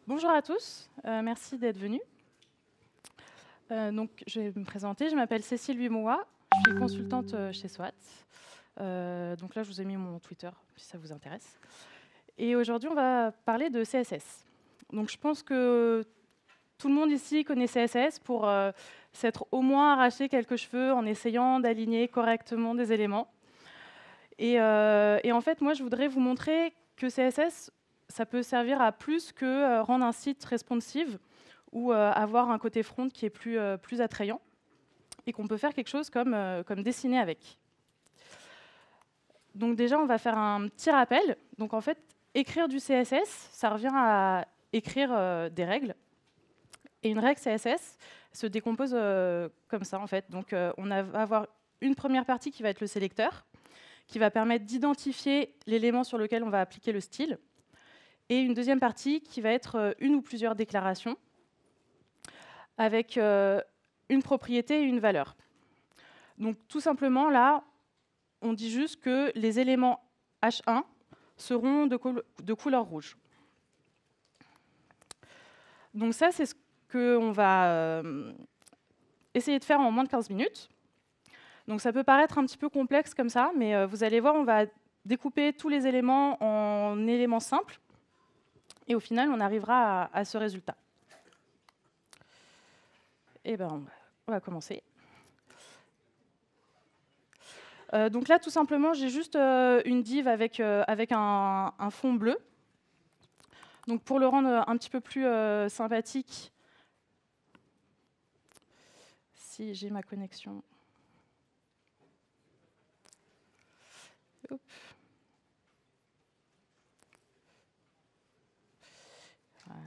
Bonjour à tous, merci d'être venus. Je vais me présenter, je m'appelle Cécile Huimoa, je suis consultante chez SWAT. Donc là, je vous ai mis mon Twitter, si ça vous intéresse. Et aujourd'hui, on va parler de CSS. Donc je pense que tout le monde ici connaît CSS pour s'être au moins arraché quelques cheveux en essayant d'aligner correctement des éléments. Et en fait, moi, je voudrais vous montrer que CSS, ça peut servir à plus que rendre un site responsive ou avoir un côté front qui est plus attrayant, et qu'on peut faire quelque chose comme dessiner avec. Donc déjà, on va faire un petit rappel. Donc en fait, écrire du CSS, ça revient à écrire des règles. Et une règle CSS se décompose comme ça, en fait. Donc on va avoir une première partie qui va être le sélecteur, qui va permettre d'identifier l'élément sur lequel on va appliquer le style, et une deuxième partie qui va être une ou plusieurs déclarations avec une propriété et une valeur. Donc tout simplement, là, on dit juste que les éléments H1 seront de couleur rouge. Donc ça, c'est ce qu'on va essayer de faire en moins de 15 minutes. Donc ça peut paraître un petit peu complexe comme ça, mais vous allez voir, on va découper tous les éléments en éléments simples, et au final, on arrivera à ce résultat. Et ben, on va commencer. Donc là, tout simplement, j'ai juste une div avec un fond bleu. Donc pour le rendre un petit peu plus sympathique, si j'ai ma connexion. Hop.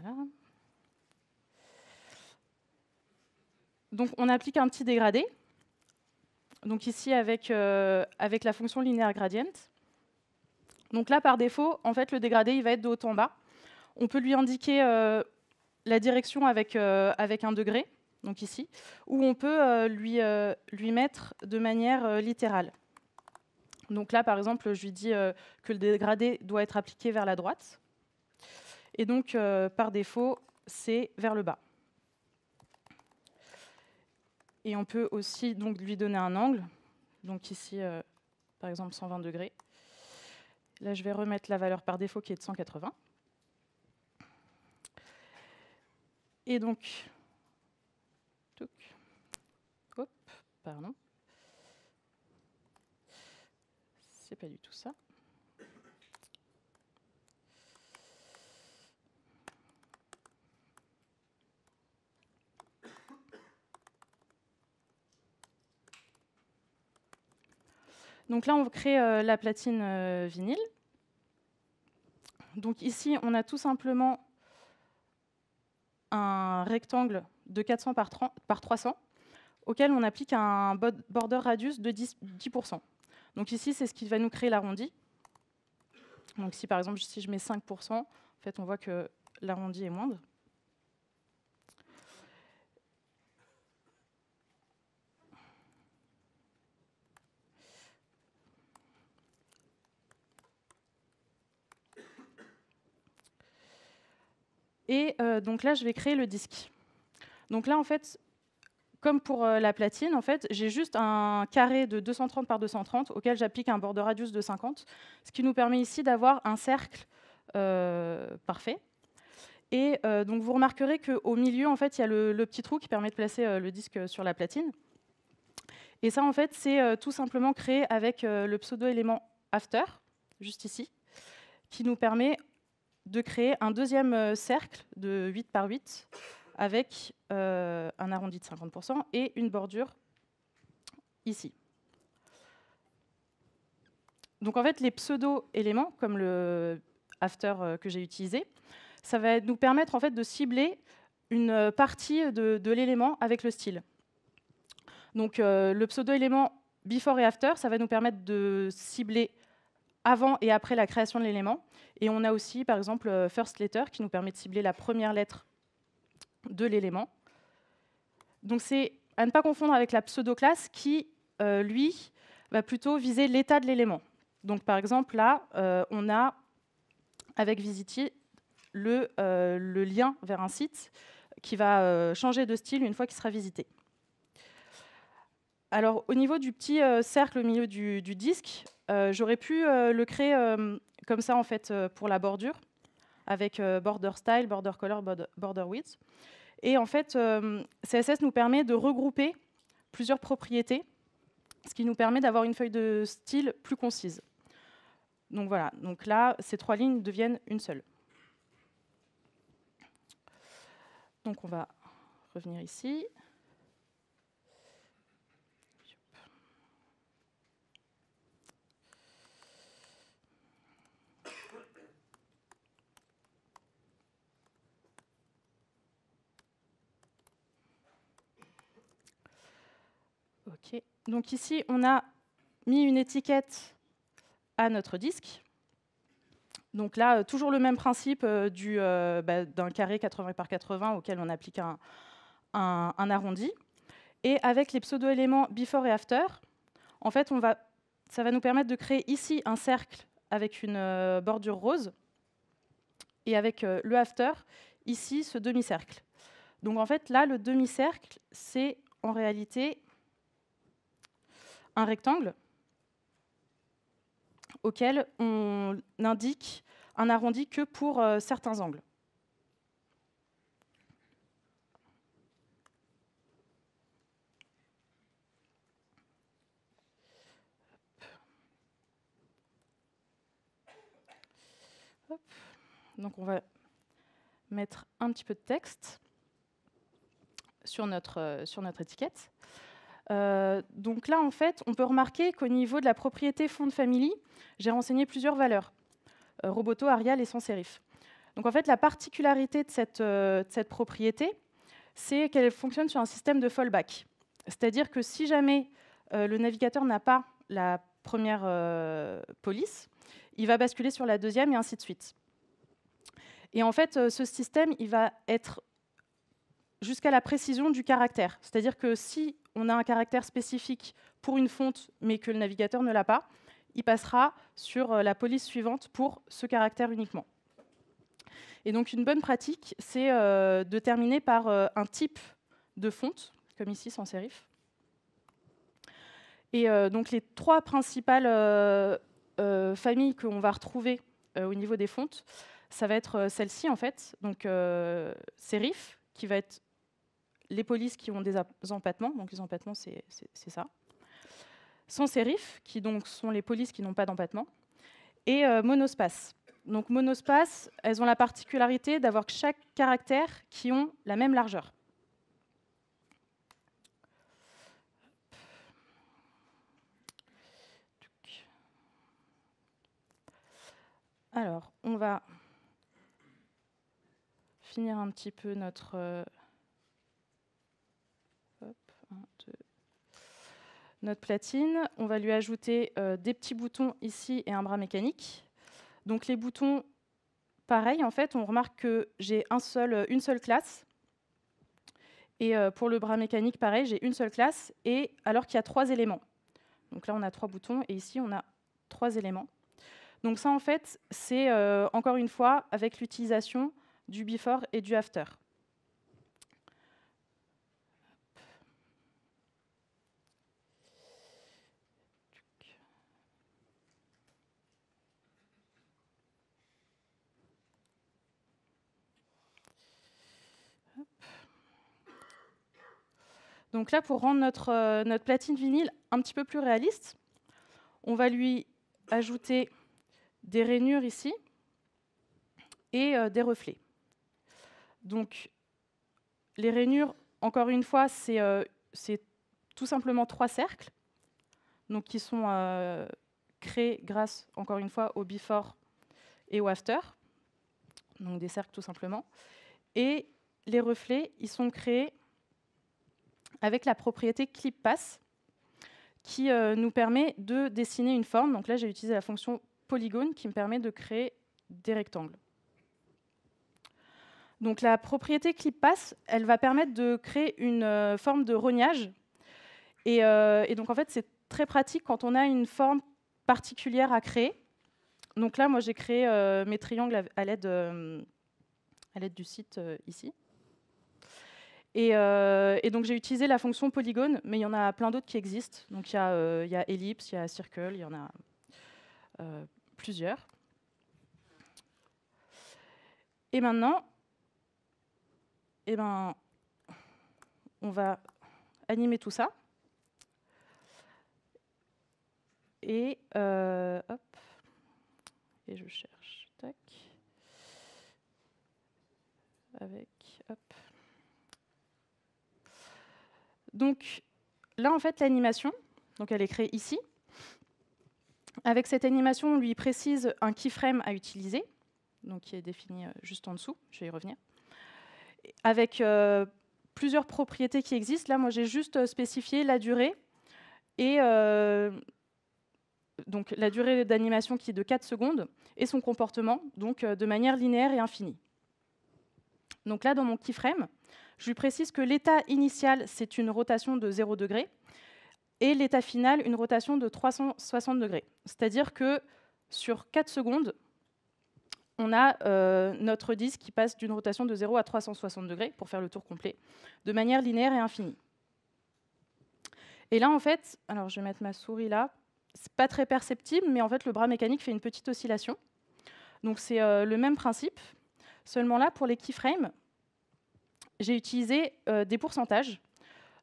Voilà. Donc on applique un petit dégradé. Donc ici avec la fonction linéaire gradient. Donc là, par défaut, en fait, le dégradé, il va être de haut en bas. On peut lui indiquer la direction avec un degré, donc ici, ou on peut lui mettre de manière littérale. Donc là, par exemple, je lui dis que le dégradé doit être appliqué vers la droite. Et donc, par défaut, c'est vers le bas. Et on peut aussi donc, lui donner un angle. Donc ici, par exemple, 120 degrés. Là, je vais remettre la valeur par défaut qui est de 180. Et donc, hop, pardon. C'est pas du tout ça. Donc là, on crée la platine vinyle. Donc ici, on a tout simplement un rectangle de 400 par 300 auquel on applique un border radius de 10%. Donc ici, c'est ce qui va nous créer l'arrondi. Donc si par exemple, si je mets 5%, en fait, on voit que l'arrondi est moindre. Et donc là, je vais créer le disque. Donc là, en fait, comme pour la platine, en fait, j'ai juste un carré de 230 par 230 auquel j'applique un border radius de 50, ce qui nous permet ici d'avoir un cercle parfait. Et donc vous remarquerez qu'au milieu, en fait, il y a le petit trou qui permet de placer le disque sur la platine. Et ça, en fait, c'est tout simplement créé avec le pseudo-élément after, juste ici, qui nous permet de créer un deuxième cercle de 8 par 8 avec un arrondi de 50% et une bordure ici. Donc en fait, les pseudo-éléments, comme le after que j'ai utilisé, ça va nous permettre en fait de cibler une partie de l'élément avec le style. Donc le pseudo-élément before et after, ça va nous permettre de cibler avant et après la création de l'élément. Et on a aussi, par exemple, first letter, qui nous permet de cibler la première lettre de l'élément. Donc c'est à ne pas confondre avec la pseudo-classe qui, lui, va plutôt viser l'état de l'élément. Donc par exemple, là, on a, avec Visity, le lien vers un site qui va changer de style une fois qu'il sera visité. Alors, au niveau du petit cercle au milieu du disque, j'aurais pu le créer comme ça, en fait, pour la bordure, avec border style, border color, border width. Et en fait, CSS nous permet de regrouper plusieurs propriétés, ce qui nous permet d'avoir une feuille de style plus concise. Donc voilà, donc là, ces 3 lignes deviennent une seule. Donc on va revenir ici. OK. Donc ici, on a mis une étiquette à notre disque. Donc là, toujours le même principe d'un carré 80 par 80 auquel on applique un arrondi. Et avec les pseudo-éléments before et after, en fait, ça va nous permettre de créer ici un cercle avec une bordure rose. Et avec le after, ici, ce demi-cercle. Donc en fait, là, le demi-cercle, c'est en réalité un rectangle auquel on indique un arrondi que pour certains angles. Hop. Donc on va mettre un petit peu de texte sur notre étiquette. Donc là, en fait, on peut remarquer qu'au niveau de la propriété font family, j'ai renseigné plusieurs valeurs. Roboto, Arial et sans sérif. Donc en fait, la particularité de cette propriété, c'est qu'elle fonctionne sur un système de fallback. C'est-à-dire que si jamais le navigateur n'a pas la première police, il va basculer sur la deuxième et ainsi de suite. Et en fait, ce système, il va être jusqu'à la précision du caractère. C'est-à-dire que si on a un caractère spécifique pour une fonte, mais que le navigateur ne l'a pas, il passera sur la police suivante pour ce caractère uniquement. Et donc une bonne pratique, c'est de terminer par un type de fonte, comme ici, sans sérif. Et donc les 3 principales familles qu'on va retrouver au niveau des fontes, ça va être celle-ci, en fait. Donc sérif, qui va être les polices qui ont des empattements. Donc les empattements, c'est ça. Sans sérif, qui donc sont les polices qui n'ont pas d'empattement. Et monospace. Donc monospace, elles ont la particularité d'avoir chaque caractère qui ont la même largeur. Alors, on va finir un petit peu notre platine. On va lui ajouter des petits boutons ici et un bras mécanique. Donc les boutons, pareil, en fait, on remarque que j'ai une seule classe. Et pour le bras mécanique, pareil, j'ai une seule classe, et alors qu'il y a 3 éléments. Donc là, on a 3 boutons, et ici, on a 3 éléments. Donc ça, en fait, c'est encore une fois avec l'utilisation du before et du after. Donc là, pour rendre notre platine vinyle un petit peu plus réaliste, on va lui ajouter des rainures ici et des reflets. Donc les rainures, encore une fois, c'est tout simplement 3 cercles, donc qui sont créés grâce, encore une fois, au before et au after, donc des cercles tout simplement. Et les reflets, ils sont créés avec la propriété clip pass, qui nous permet de dessiner une forme. Donc là, j'ai utilisé la fonction polygone qui me permet de créer des rectangles. Donc la propriété clip pass, elle va permettre de créer une forme de rognage. Et donc en fait, c'est très pratique quand on a une forme particulière à créer. Donc là, moi, j'ai créé mes triangles à l'aide à l'aide du site ici. Et donc j'ai utilisé la fonction polygone, mais il y en a plein d'autres qui existent. Donc il y a ellipse, il y a circle, il y en a plusieurs. Et maintenant, on va animer tout ça. Et hop, et je cherche, tac, avec, hop. Donc là, en fait, l'animation, donc elle est créée ici. Avec cette animation, on lui précise un keyframe à utiliser, donc qui est défini juste en dessous. Je vais y revenir. Avec plusieurs propriétés qui existent. Là, moi, j'ai juste spécifié la durée et donc la durée d'animation qui est de 4 secondes et son comportement, donc de manière linéaire et infinie. Donc là, dans mon keyframe, je lui précise que l'état initial, c'est une rotation de 0 degré et l'état final, une rotation de 360 degrés. C'est-à-dire que sur 4 secondes, on a notre disque qui passe d'une rotation de 0 à 360 degrés pour faire le tour complet, de manière linéaire et infinie. Et là, en fait, alors je vais mettre ma souris là, c'est pas très perceptible, mais en fait, le bras mécanique fait une petite oscillation. Donc c'est le même principe, seulement là, pour les keyframes, j'ai utilisé des pourcentages.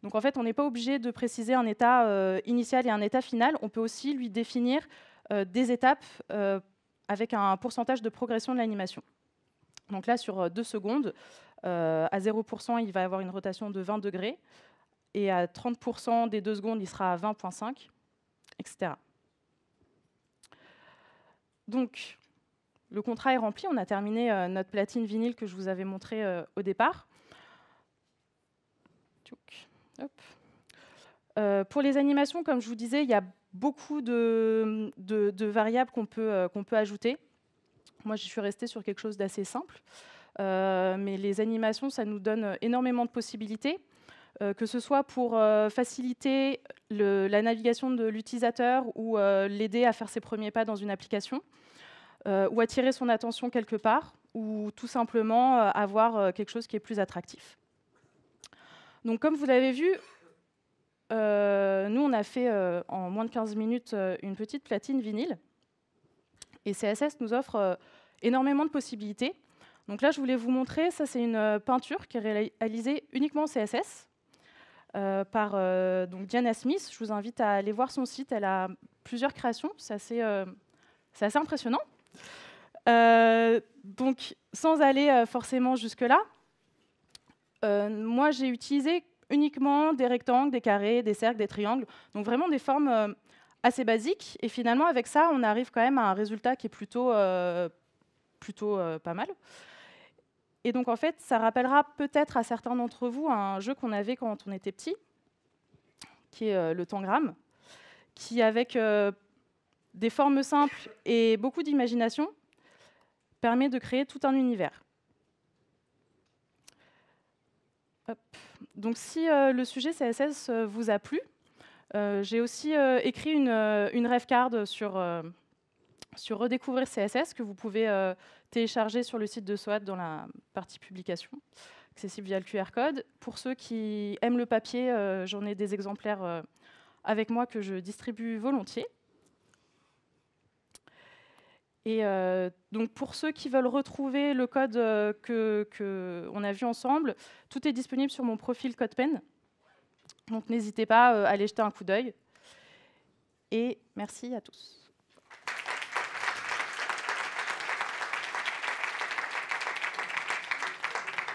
Donc en fait, on n'est pas obligé de préciser un état initial et un état final. On peut aussi lui définir des étapes avec un pourcentage de progression de l'animation. Donc là, sur 2 secondes, à 0%, il va avoir une rotation de 20 degrés. Et à 30% des 2 secondes, il sera à 20,5, etc. Donc, le contrat est rempli. On a terminé notre platine vinyle que je vous avais montré au départ. Pour les animations, comme je vous disais, il y a beaucoup de variables qu'on peut ajouter. Moi, je suis restée sur quelque chose d'assez simple. Mais les animations, ça nous donne énormément de possibilités, que ce soit pour faciliter la navigation de l'utilisateur ou l'aider à faire ses premiers pas dans une application, ou attirer son attention quelque part, ou tout simplement avoir quelque chose qui est plus attractif. Donc, comme vous l'avez vu, nous, on a fait en moins de 15 minutes une petite platine vinyle. Et CSS nous offre énormément de possibilités. Donc là, je voulais vous montrer, ça c'est une peinture qui est réalisée uniquement en CSS par donc Diana Smith. Je vous invite à aller voir son site. Elle a plusieurs créations. C'est assez impressionnant. Donc, sans aller forcément jusque-là, moi, j'ai utilisé uniquement des rectangles, des carrés, des cercles, des triangles. Donc vraiment des formes assez basiques. Et finalement, avec ça, on arrive quand même à un résultat qui est plutôt pas mal. Et donc, en fait, ça rappellera peut-être à certains d'entre vous un jeu qu'on avait quand on était petit, qui est le Tangram, qui, avec des formes simples et beaucoup d'imagination, permet de créer tout un univers. Hop. Donc, si le sujet CSS vous a plu, j'ai aussi écrit une ref-card sur Redécouvrir CSS que vous pouvez télécharger sur le site de SOAT dans la partie publication, accessible via le QR code. Pour ceux qui aiment le papier, j'en ai des exemplaires avec moi que je distribue volontiers. Et donc pour ceux qui veulent retrouver le code qu'on a vu ensemble, tout est disponible sur mon profil CodePen. Donc n'hésitez pas à aller jeter un coup d'œil. Et merci à tous.